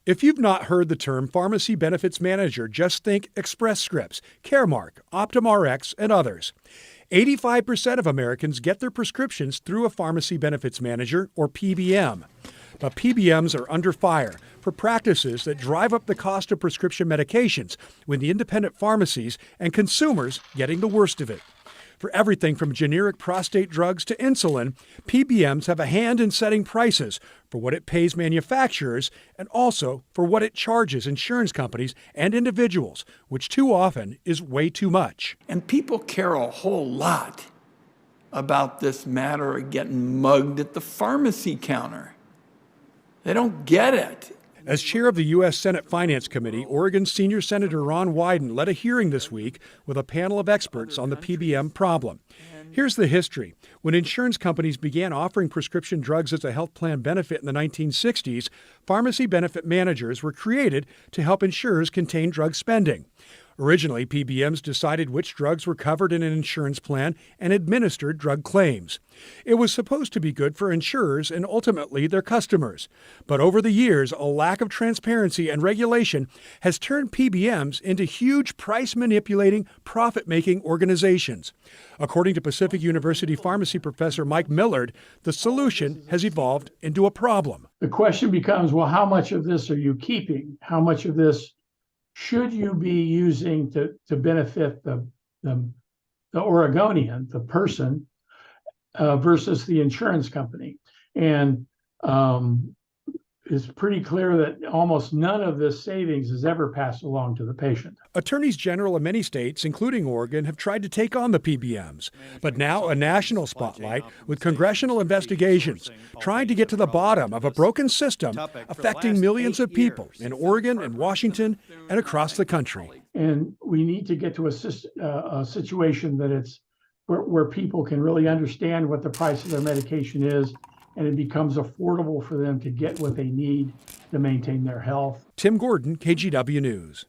If you've not heard the term pharmacy benefits manager, just think Express Scripts, Caremark, OptumRx, and others. 85% of Americans get their prescriptions through a pharmacy benefits manager, or PBM. But PBMs are under fire for practices that drive up the cost of prescription medications, with the independent pharmacies and consumers getting the worst of it. For everything from generic prostate drugs to insulin, PBMs have a hand in setting prices for what it pays manufacturers and also for what it charges insurance companies and individuals, which too often is way too much. And people care a whole lot about this matter of getting mugged at the pharmacy counter. They don't get it. As chair of the U.S. Senate Finance Committee, Oregon's senior Senator Ron Wyden led a hearing this week with a panel of experts on the PBM problem. Here's the history. When insurance companies began offering prescription drugs as a health plan benefit in the 1960s, pharmacy benefit managers were created to help insurers contain drug spending. Originally, PBMs decided which drugs were covered in an insurance plan and administered drug claims. It was supposed to be good for insurers and ultimately their customers. But over the years, a lack of transparency and regulation has turned PBMs into huge price-manipulating, profit-making organizations. According to Pacific University pharmacy professor Mike Millard, the solution has evolved into a problem. The question becomes, well, how much of this are you keeping? How much of this should you be using to benefit the Oregonian, the person, versus the insurance company? And it's pretty clear that almost none of this savings is ever passed along to the patient. Attorneys general in many states, including Oregon, have tried to take on the PBMs. But now a national spotlight with congressional investigations trying to get to the bottom of a broken system affecting millions of people in Oregon and Washington and across the country. And we need to get to a situation that it's where people can really understand what the price of their medication is, and it becomes affordable for them to get what they need to maintain their health. Tim Gordon, KGW News.